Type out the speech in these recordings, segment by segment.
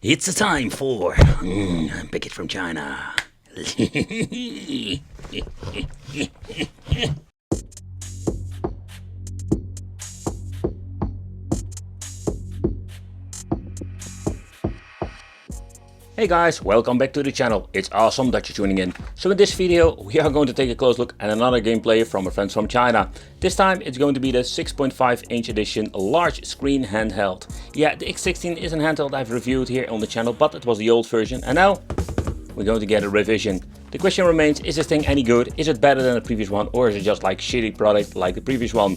It's a time for pick it from China. Hey guys, welcome back to the channel. It's awesome that you're tuning in. So in this video we are going to take a close look at another gameplay from our friends from China. This time it's going to be the 6.5-inch edition large screen handheld. Yeah, the X16 is a handheld I've reviewed here on the channel, but it was the old version, and now we're going to get a revision. The question remains, is this thing any good? Is it better than the previous one, or is it just like shitty product like the previous one?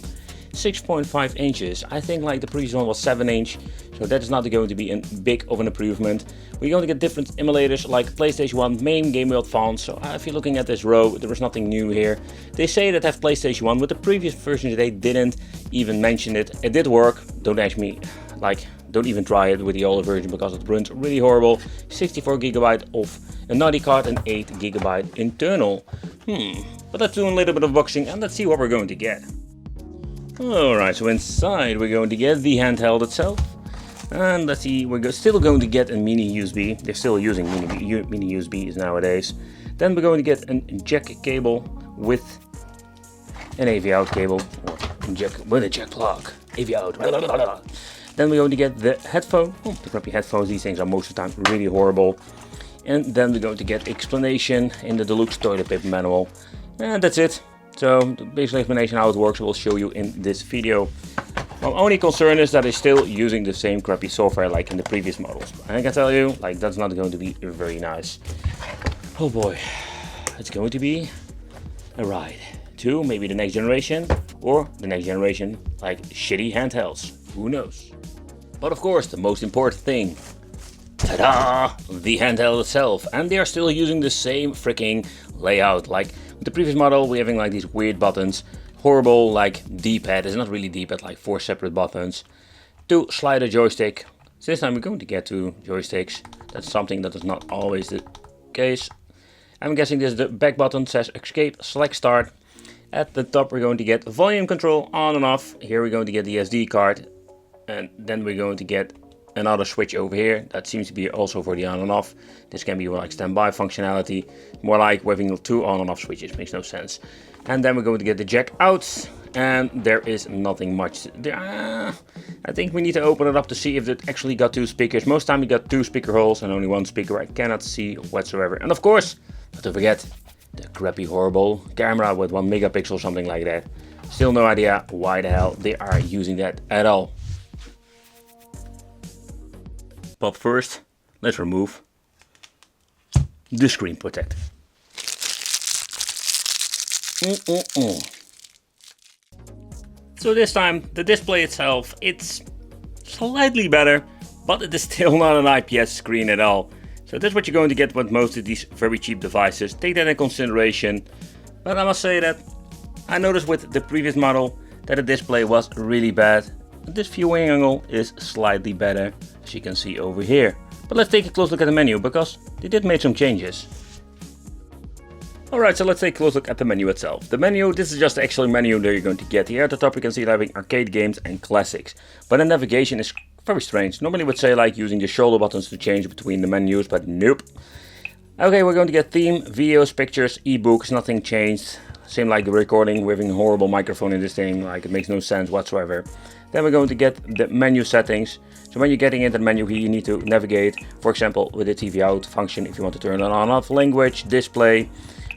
6.5 inches. I think like the previous one was 7 inch, so that is not going to be a big of an improvement. We're going to get different emulators like PlayStation 1, MAME, Game Boy Advance. So if you're looking at this row, there is nothing new here. They say that have PlayStation 1, but the previous version they didn't even mention it. It did work. Don't ask me, don't even try it with the older version because it runs really horrible. 64GB of a naughty card and 8GB internal. But let's do a little bit of boxing and let's see what we're going to get. Alright, so inside we're going to get the handheld itself. And let's see, we're still going to get a mini USB. They're still using mini USBs nowadays. Then we're going to get a jack cable with an AV out cable, or with a jack plug. AV out. Then we're going to get the headphone. The crappy headphones, these things are most of the time really horrible. And then we're going to get explanation in the deluxe toilet paper manual. And that's it. So the basic explanation how it works I will show you in this video. My only concern is that it's still using the same crappy software like in the previous models. And I can tell you, like, that's not going to be very nice. Oh boy, it's going to be a ride to maybe the next generation, or the next generation like shitty handhelds. Who knows? But of course, the most important thing, ta-da! The handheld itself. And they are still using the same freaking layout. Like with the previous model, we're having like these weird buttons. Horrible, like D-pad. It's not really D-pad, like 4 separate buttons. 2 slider joystick. So this time we're going to get 2 joysticks. That's something that is not always the case. I'm guessing this is the back button, says escape, select start. At the top we're going to get volume control on and off. Here we're going to get the SD card. And then we're going to get another switch over here. That seems to be also for the on and off. This can be like standby functionality. More like having 2 on and off switches, makes no sense. And then we're going to get the jack out, and there is nothing much there. I think we need to open it up to see if it actually got 2 speakers. Most time we got 2 speaker holes and only 1 speaker. I cannot see whatsoever. And of course, not to forget the crappy horrible camera with 1 megapixel, something like that. Still no idea why the hell they are using that at all. But first, let's remove the screen protector. So this time, the display itself, it's slightly better, but it is still not an IPS screen at all. So that's what you're going to get with most of these very cheap devices. Take that in consideration. But I must say that I noticed with the previous model that the display was really bad. This viewing angle is slightly better, as you can see over here. But let's take a close look at the menu, because they did make some changes. Alright, so let's take a close look at the menu itself. The menu, this is just the actual menu that you're going to get. Here at the top you can see having arcade games and classics. But the navigation is very strange. Normally would say like using the shoulder buttons to change between the menus, but nope. Okay, we're going to get theme, videos, pictures, ebooks, nothing changed. Same like the recording, we're having a horrible microphone in this thing, like it makes no sense whatsoever. Then we're going to get the menu settings. So when you're getting into the menu here, you need to navigate, for example, with the TV out function if you want to turn it on off, language, display.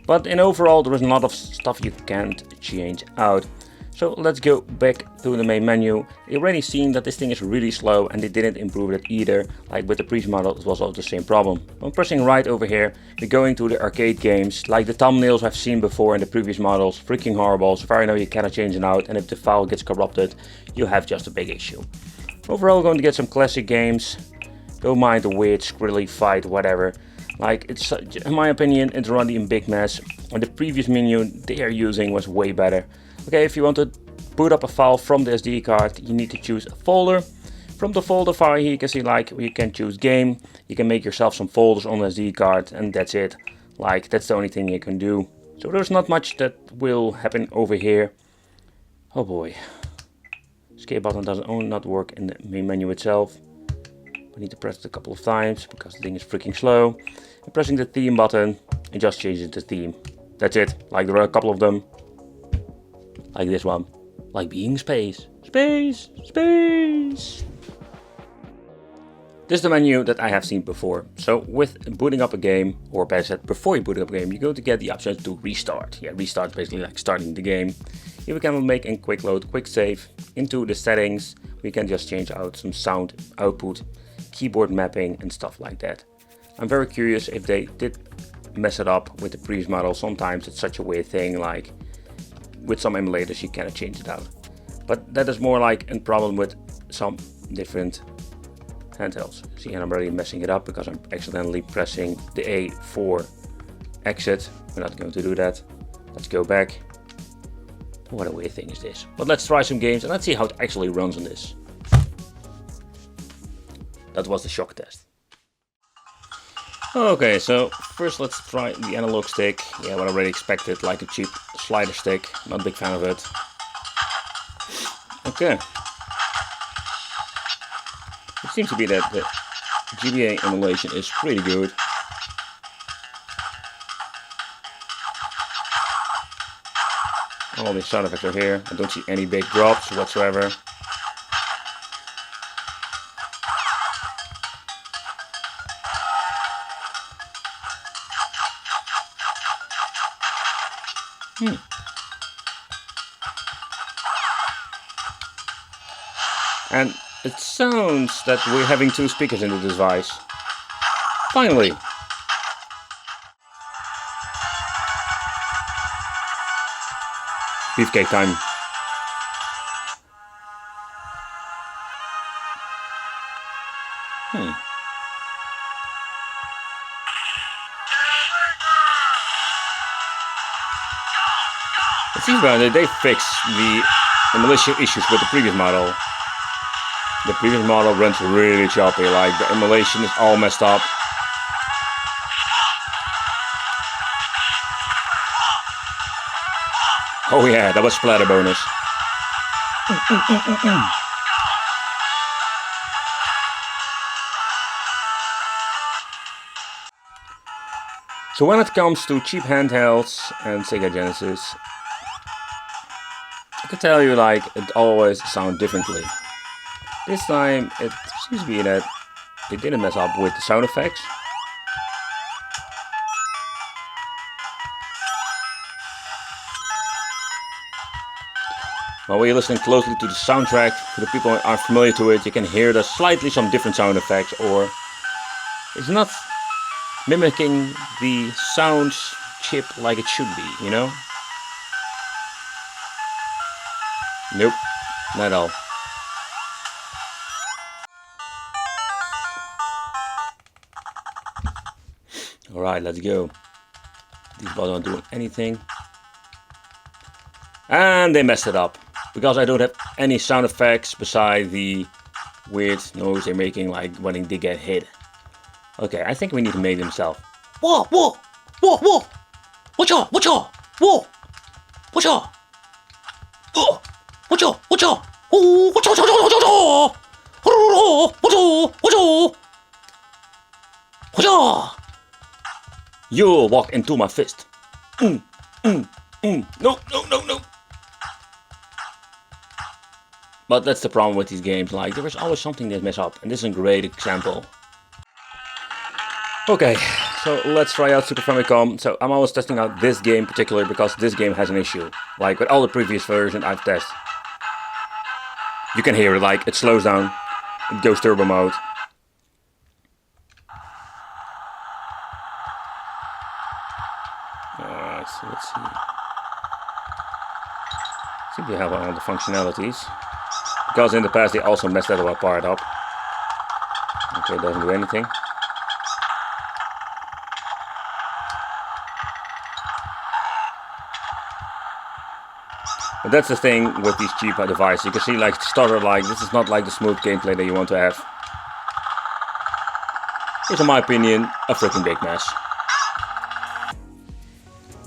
But in overall, there is a lot of stuff you can't change out. So let's go back to the main menu. You've already seen that this thing is really slow and they didn't improve it either. Like with the previous model, it was also the same problem. When pressing right over here, we're going to the arcade games. Like the thumbnails I've seen before in the previous models, freaking horrible. So far I know you cannot change it out, and if the file gets corrupted, you have just a big issue. Overall, we're going to get some classic games. Don't mind the weird, squirrely fight, whatever. Like, it's, in my opinion, it's running a big mess. And the previous menu they are using was way better. Okay, if you want to boot up a file from the SD card, you need to choose a folder. From the folder file here you can see like you can choose game. You can make yourself some folders on the SD card, and that's it. Like, that's the only thing you can do. So there's not much that will happen over here. Oh boy. Escape button doesn't only not work in the main menu itself. I need to press it a couple of times because the thing is freaking slow. And pressing the theme button, it just changes the theme. That's it. Like there are a couple of them. Like this one. Like being space. Space! Space! This is the menu that I have seen before. So with booting up a game, or better said, before you boot up a game, you're going to get the option to restart. Yeah, restart is basically like starting the game. Here we can make a quick load, quick save. Into the settings, we can just change out some sound output, keyboard mapping and stuff like that. I'm very curious if they did mess it up with the previous model. Sometimes it's such a weird thing, like with some emulators you cannot change it out. But that is more like a problem with some different handhelds. See, and I'm already messing it up because I'm accidentally pressing the A for exit. We're not going to do that. Let's go back. What a weird thing is this. But let's try some games and let's see how it actually runs on this. That was the shock test. Okay, so first let's try the analog stick. Yeah, what I already expected, like a cheap slider stick. Not a big fan of it. Okay. It seems to be that the GBA emulation is pretty good. All the sound effects are here. I don't see any big drops whatsoever. And it sounds that we're having two speakers in the device. Finally! Beefcake time. It seems that they fixed the emulation issues with the previous model. The previous model runs really choppy, like the emulation is all messed up. Oh yeah, that was splatter bonus. So when it comes to cheap handhelds and Sega Genesis, I can tell you like it always sounds differently. This time it seems to be that it didn't mess up with the sound effects. While we're listening closely to the soundtrack, for the people who aren't familiar to it, you can hear there's slightly some different sound effects, or it's not mimicking the sounds chip like it should be, you know? Nope, not at all. Alright, let's go. These buttons aren't doing anything. And they messed it up. Because I don't have any sound effects beside the weird noise they're making like when they get hit. Okay, I think we need to make them self. Whoa, whoa, whoa, whoa! Watcha, watcha, whoa! Watcha! Oh! Watcha, watcha! Oh! Watcha, watcha, watcha, watcha! Watcha, watcha! Watcha! You walk into my fist. No, no, no, no. But that's the problem with these games, like there is always something that messes up, and this is a great example. Okay, so let's try out Super Famicom. So I'm always testing out this game in particular because this game has an issue. Like with all the previous versions I've tested. You can hear it, like it slows down, it goes turbo mode. Alright, so let's see. Seem to have all the functionalities. Because in the past they also messed that part up. Okay, it doesn't do anything. But that's the thing with these cheap devices. You can see like starter, like this is not like the smooth gameplay that you want to have. It's in my opinion a freaking big mess.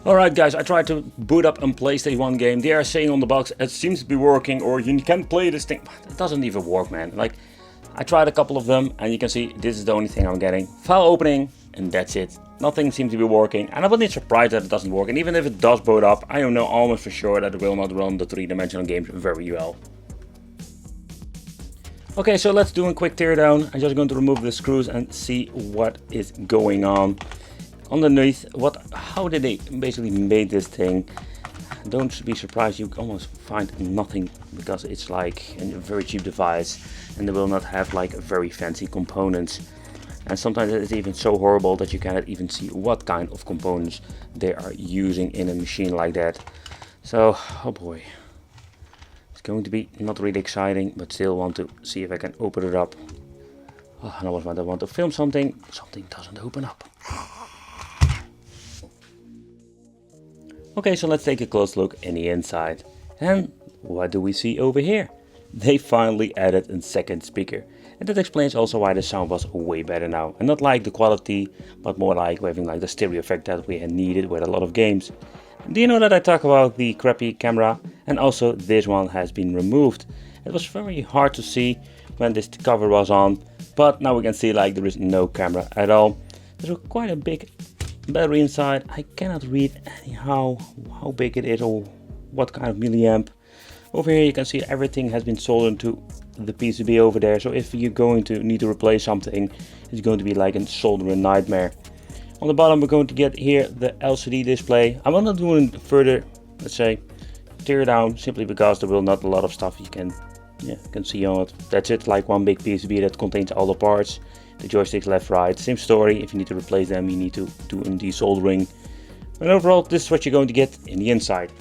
Alright guys, I tried to boot up a PlayStation 1 game. They are saying on the box it seems to be working, or you can play this thing. It doesn't even work, man. Like, I tried a couple of them and you can see this is the only thing I'm getting. File opening and that's it. Nothing seems to be working and I wasn't surprised that it doesn't work, and even if it does boot up, I know almost for sure that it will not run the three-dimensional games very well. Okay, so let's do a quick teardown. I'm just going to remove the screws and see what is going on. Underneath, how did they basically made this thing? Don't be surprised, you almost find nothing because it's like a very cheap device and they will not have like very fancy components. And sometimes it's even so horrible that you cannot even see what kind of components they are using in a machine like that. So, oh boy. It's going to be not really exciting, but still want to see if I can open it up. Oh, and always when I want to film something doesn't open up. Okay, so let's take a close look in the inside. And what do we see over here? They finally added a second speaker. And that explains also why the sound was way better now. And not like the quality, but more like having like the stereo effect that we had needed with a lot of games. Do you know that I talk about the crappy camera? And also this one has been removed. It was very hard to see when this cover was on, but now we can see like there is no camera at all. There's quite a big battery inside. I cannot read anyhow how big it is or what kind of milliamp. Over here you can see everything has been soldered to the PCB over there, so if you're going to need to replace something, it's going to be like a soldering nightmare. On the bottom we're going to get here the LCD display. I'm not doing further, let's say, tear down, simply because there will not a lot of stuff you can see on it. That's it, like one big PCB that contains all the parts. The joysticks left, right, same story. If you need to replace them, you need to do in desoldering. And overall, this is what you're going to get in the inside.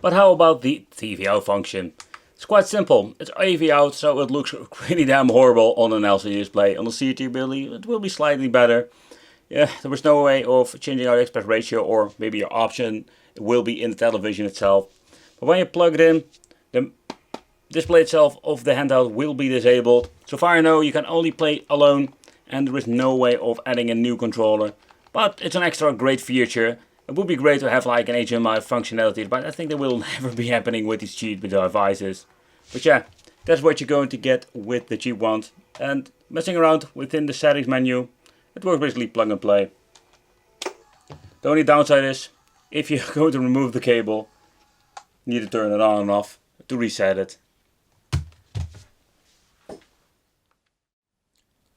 But how about the TV out function? It's quite simple. It's AV out, so it looks really damn horrible on an LCD display. On the CRT ability, it will be slightly better. Yeah, there was no way of changing out the aspect ratio, or maybe your option will be in the television itself. But when you plug it in, the display itself of the handheld will be disabled. So far I know you can only play alone and there is no way of adding a new controller. But it's an extra great feature. It would be great to have like an HDMI functionality, but I think that will never be happening with these cheap devices. But yeah, that's what you're going to get with the cheap ones. And messing around within the settings menu, it works basically plug and play. The only downside is, if you're going to remove the cable, you need to turn it on and off to reset it.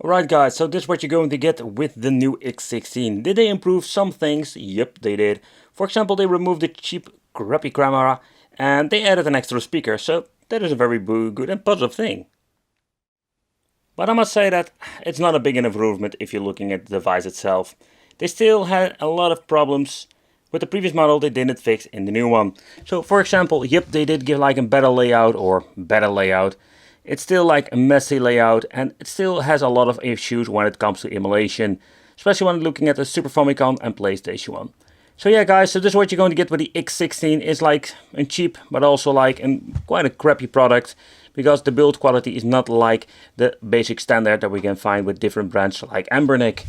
Alright guys, so this is what you're going to get with the new X16. Did they improve some things? Yep, they did. For example, they removed the cheap crappy camera and they added an extra speaker, so that is a very good and positive thing. But I must say that it's not a big improvement if you're looking at the device itself. They still had a lot of problems with the previous model they didn't fix in the new one. So for example, yep, they did give like a better layout. It's still like a messy layout and it still has a lot of issues when it comes to emulation, especially when looking at the Super Famicom and PlayStation 1. So yeah guys, so this is what you're going to get with the X16. It's like a cheap but also like quite a crappy product, because the build quality is not like the basic standard that we can find with different brands like Ambernic.